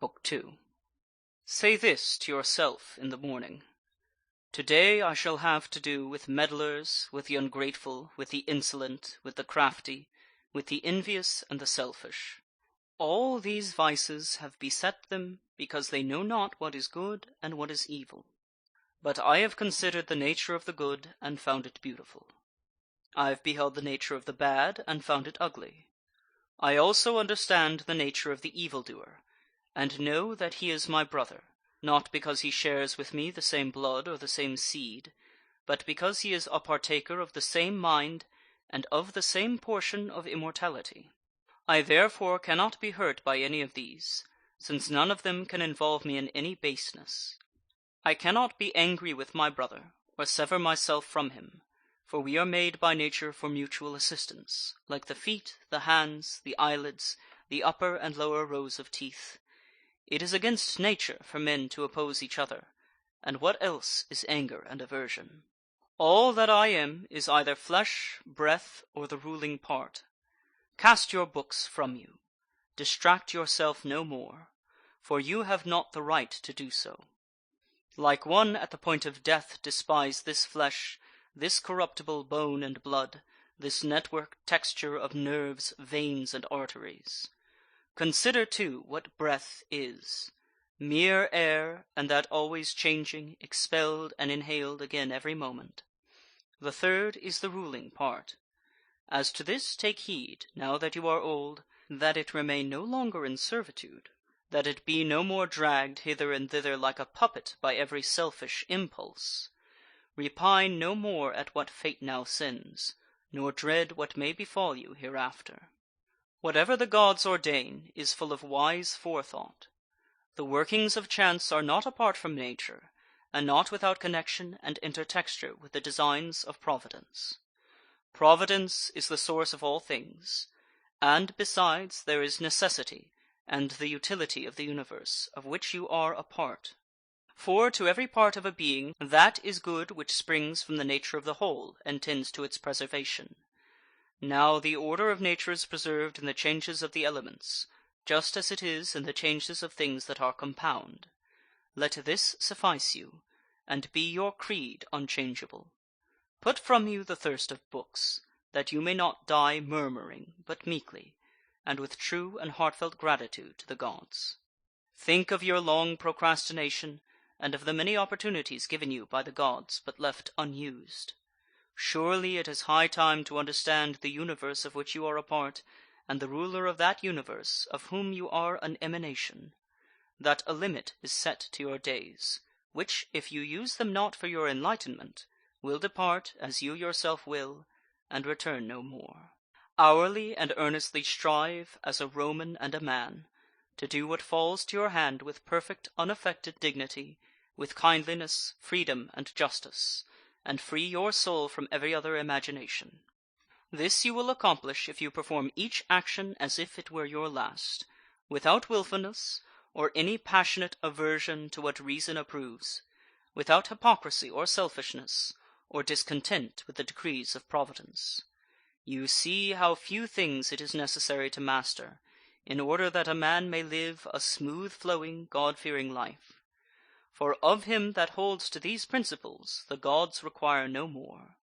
Book 2. Say this to yourself in the morning: Today I shall have to do with meddlers, with the ungrateful, with the insolent, with the crafty, with the envious and the selfish. All these vices have beset them because they know not what is good and what is evil. But I have considered the nature of the good and found it beautiful. I have beheld the nature of the bad and found it ugly. I also understand the nature of the evildoer, and know that he is my brother, not because he shares with me the same blood or the same seed, but because he is a partaker of the same mind and of the same portion of immortality. I therefore cannot be hurt by any of these, since none of them can involve me in any baseness. I cannot be angry with my brother, or sever myself from him, for we are made by nature for mutual assistance, like the feet, the hands, the eyelids, the upper and lower rows of teeth. It is against nature for men to oppose each other, and what else is anger and aversion? All that I am is either flesh, breath, or the ruling part. Cast your books from you. Distract yourself no more, for you have not the right to do so. Like one at the point of death, despise this flesh, this corruptible bone and blood, this network texture of nerves, veins, and arteries. Consider, too, what breath is: mere air, and that always changing, expelled and inhaled again every moment. The third is the ruling part. As to this take heed, now that you are old, that it remain no longer in servitude, that it be no more dragged hither and thither like a puppet by every selfish impulse. Repine no more at what fate now sends, nor dread what may befall you hereafter. Whatever the gods ordain is full of wise forethought. The workings of chance are not apart from nature, and not without connection and intertexture with the designs of Providence. Providence is the source of all things, and besides there is necessity and the utility of the universe, of which you are a part. For to every part of a being that is good which springs from the nature of the whole and tends to its preservation. Now the order of nature is preserved in the changes of the elements, just as it is in the changes of things that are compound. Let this suffice you, and be your creed unchangeable. Put from you the thirst of books, that you may not die murmuring, but meekly, and with true and heartfelt gratitude to the gods. Think of your long procrastination, and of the many opportunities given you by the gods, but left unused. Surely it is high time to understand the universe of which you are a part, and the ruler of that universe, of whom you are an emanation, that a limit is set to your days, which, if you use them not for your enlightenment, will depart, as you yourself will, and return no more. Hourly and earnestly strive, as a Roman and a man, to do what falls to your hand with perfect unaffected dignity, with kindliness, freedom, and justice, and free your soul from every other imagination. This you will accomplish if you perform each action as if it were your last, without wilfulness, or any passionate aversion to what reason approves, without hypocrisy or selfishness, or discontent with the decrees of Providence. You see how few things it is necessary to master, in order that a man may live a smooth-flowing, God-fearing life. For of him that holds to these principles the gods require no more.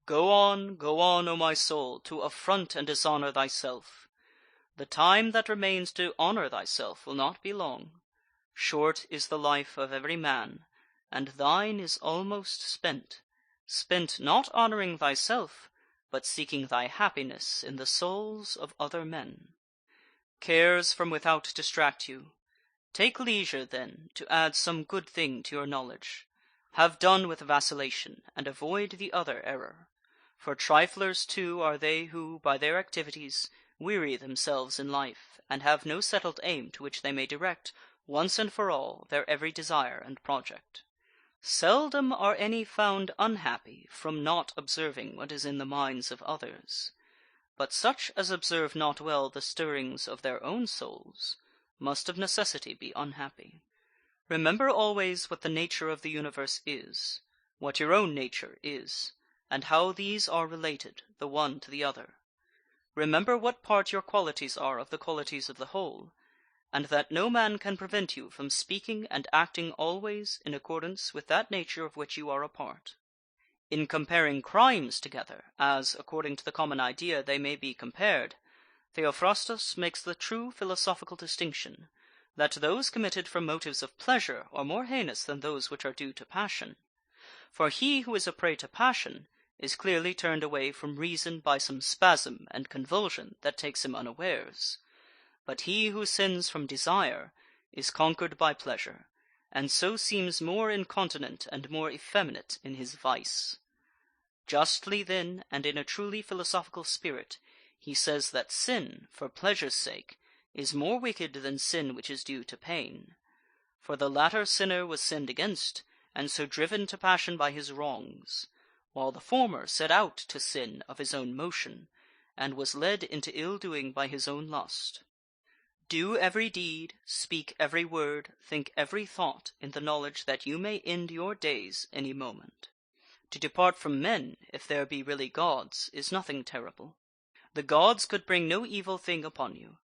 Go on, O my soul, to affront and dishonour thyself. The time that remains to honour thyself will not be long. Short is the life of every man, and thine is almost spent, spent not honouring thyself, but seeking thy happiness in the souls of other men. Cares from without distract you. Take leisure, then, to add some good thing to your knowledge. Have done with vacillation, and avoid the other error. For triflers, too, are they who, by their activities, weary themselves in life, and have no settled aim to which they may direct, once and for all, their every desire and project. Seldom are any found unhappy from not observing what is in the minds of others. But such as observe not well the stirrings of their own souls must of necessity be unhappy. Remember always what the nature of the universe is, what your own nature is, and how these are related, the one to the other. Remember what part your qualities are of the qualities of the whole, and that no man can prevent you from speaking and acting always in accordance with that nature of which you are a part. In comparing crimes together, as, according to the common idea, they may be compared, Theophrastus makes the true philosophical distinction, that those committed from motives of pleasure are more heinous than those which are due to passion. For he who is a prey to passion is clearly turned away from reason by some spasm and convulsion that takes him unawares. But he who sins from desire is conquered by pleasure, and so seems more incontinent and more effeminate in his vice. Justly then, and in a truly philosophical spirit, he says that sin, for pleasure's sake, is more wicked than sin which is due to pain. For the latter sinner was sinned against, and so driven to passion by his wrongs, while the former set out to sin of his own motion, and was led into ill-doing by his own lust. Do every deed, speak every word, think every thought, in the knowledge that you may end your days any moment. To depart from men, if there be really gods, is nothing terrible. The gods could bring no evil thing upon you.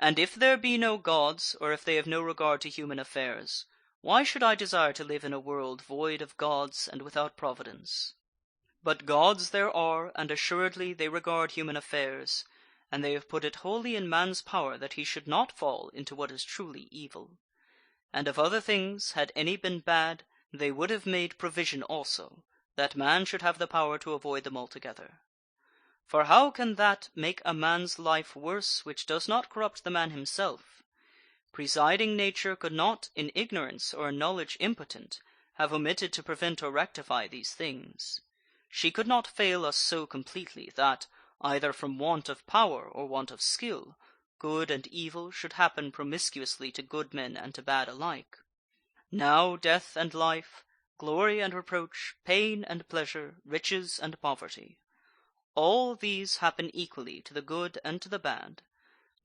And if there be no gods, or if they have no regard to human affairs, why should I desire to live in a world void of gods and without providence? But gods there are, and assuredly they regard human affairs, and they have put it wholly in man's power that he should not fall into what is truly evil. And of other things, had any been bad, they would have made provision also, that man should have the power to avoid them altogether. For how can that make a man's life worse which does not corrupt the man himself? Presiding nature could not, in ignorance or in knowledge impotent, have omitted to prevent or rectify these things. She could not fail us so completely that, either from want of power or want of skill, good and evil should happen promiscuously to good men and to bad alike. Now death and life, glory and reproach, pain and pleasure, riches and poverty, all these happen equally to the good and to the bad,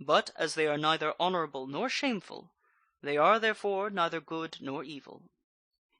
but as they are neither honorable nor shameful, they are therefore neither good nor evil.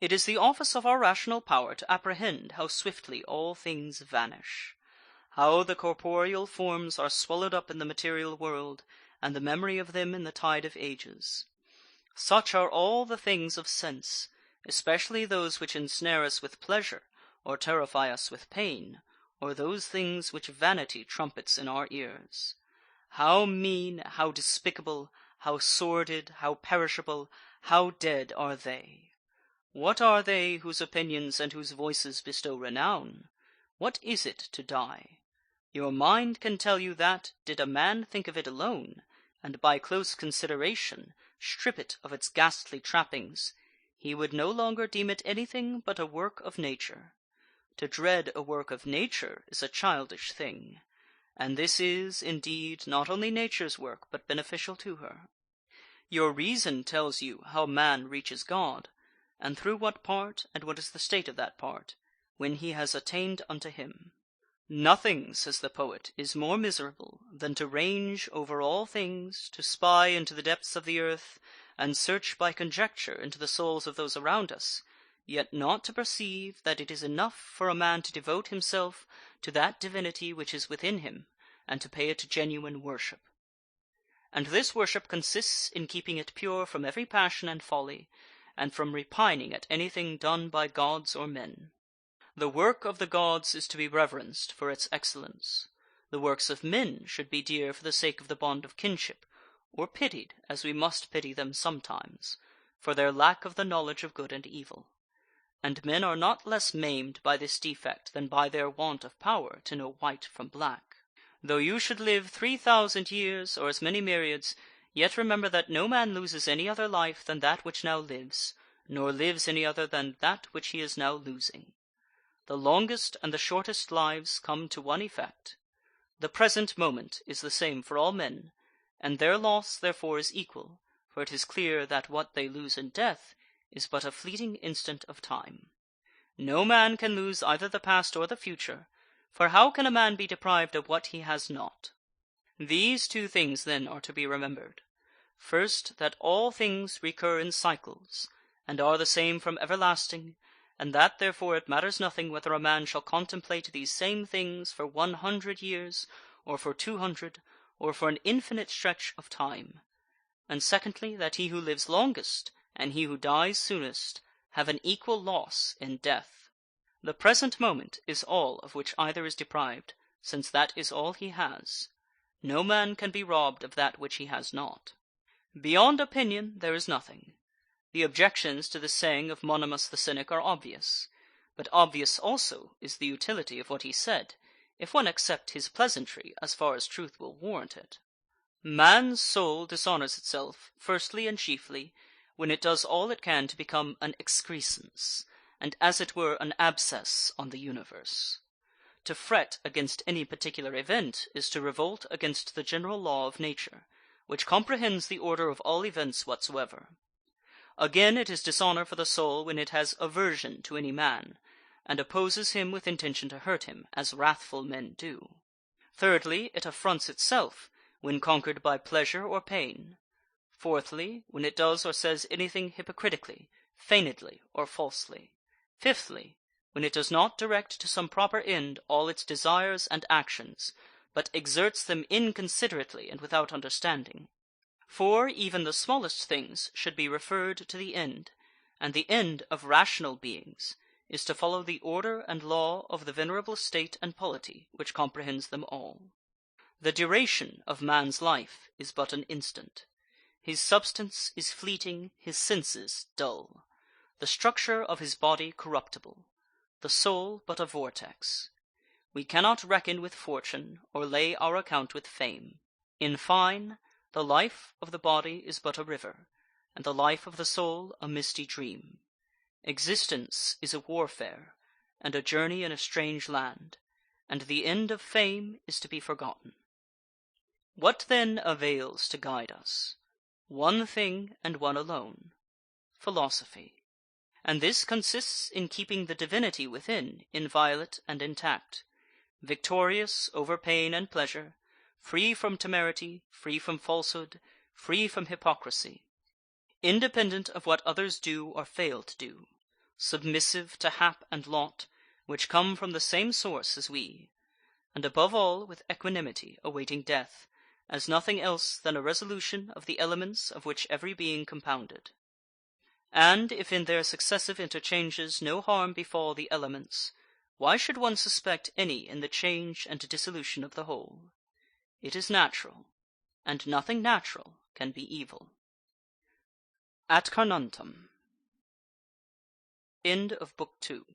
It is the office of our rational power to apprehend how swiftly all things vanish, how the corporeal forms are swallowed up in the material world, and the memory of them in the tide of ages. Such are all the things of sense, especially those which ensnare us with pleasure, or terrify us with pain, or those things which vanity trumpets in our ears. How mean, how despicable, how sordid, how perishable, how dead are they! What are they whose opinions and whose voices bestow renown? What is it to die? Your mind can tell you that, did a man think of it alone, and by close consideration strip it of its ghastly trappings, he would no longer deem it anything but a work of nature. To dread a work of nature is a childish thing, and this is, indeed, not only nature's work, but beneficial to her. Your reason tells you how man reaches God, and through what part, and what is the state of that part, when he has attained unto him. Nothing, says the poet, is more miserable than to range over all things, to spy into the depths of the earth, and search by conjecture into the souls of those around us, yet not to perceive that it is enough for a man to devote himself to that divinity which is within him, and to pay it genuine worship. And this worship consists in keeping it pure from every passion and folly, and from repining at anything done by gods or men. The work of the gods is to be reverenced for its excellence. The works of men should be dear for the sake of the bond of kinship, or pitied, as we must pity them sometimes, for their lack of the knowledge of good and evil. And men are not less maimed by this defect than by their want of power to know white from black. Though you should live 3,000 years, or as many myriads, yet remember that no man loses any other life than that which now lives, nor lives any other than that which he is now losing. The longest and the shortest lives come to one effect. The present moment is the same for all men, and their loss therefore is equal, for it is clear that what they lose in death is but a fleeting instant of time. No man can lose either the past or the future, for how can a man be deprived of what he has not? These two things then are to be remembered. First, that all things recur in cycles, and are the same from everlasting, and that therefore it matters nothing whether a man shall contemplate these same things for 100 years, or for 200, or for an infinite stretch of time. and secondly, that he who lives longest and he who dies soonest have an equal loss in death. The present moment is all of which either is deprived, since that is all he has. No man can be robbed of that which he has not. Beyond opinion there is nothing. The objections to the saying of Monimus the Cynic are obvious, but obvious also is the utility of what he said, if one accept his pleasantry as far as truth will warrant it. Man's soul dishonours itself, firstly and chiefly, when it does all it can to become an excrescence, and as it were an abscess on the universe. To fret against any particular event is to revolt against the general law of nature, which comprehends the order of all events whatsoever. Again, it is dishonour for the soul when it has aversion to any man, and opposes him with intention to hurt him, as wrathful men do. Thirdly, it affronts itself when conquered by pleasure or pain. Fourthly, when it does or says anything hypocritically, feignedly, or falsely. Fifthly, when it does not direct to some proper end all its desires and actions, but exerts them inconsiderately and without understanding. For even the smallest things should be referred to the end, and the end of rational beings is to follow the order and law of the venerable state and polity which comprehends them all. The duration of man's life is but an instant. His substance is fleeting, his senses dull, the structure of his body corruptible, the soul but a vortex. We cannot reckon with fortune, or lay our account with fame. In fine, the life of the body is but a river, and the life of the soul a misty dream. Existence is a warfare, and a journey in a strange land, and the end of fame is to be forgotten. What then avails to guide us? One thing and one alone, philosophy. And this consists in keeping the divinity within inviolate and intact, victorious over pain and pleasure, free from temerity, free from falsehood, free from hypocrisy, independent of what others do or fail to do, submissive to hap and lot, which come from the same source as we, and above all with equanimity awaiting death, as nothing else than a resolution of the elements of which every being compounded. And if in their successive interchanges no harm befall the elements, why should one suspect any in the change and dissolution of the whole? It is natural, and nothing natural can be evil. Ad Carnuntum. End of Book 2.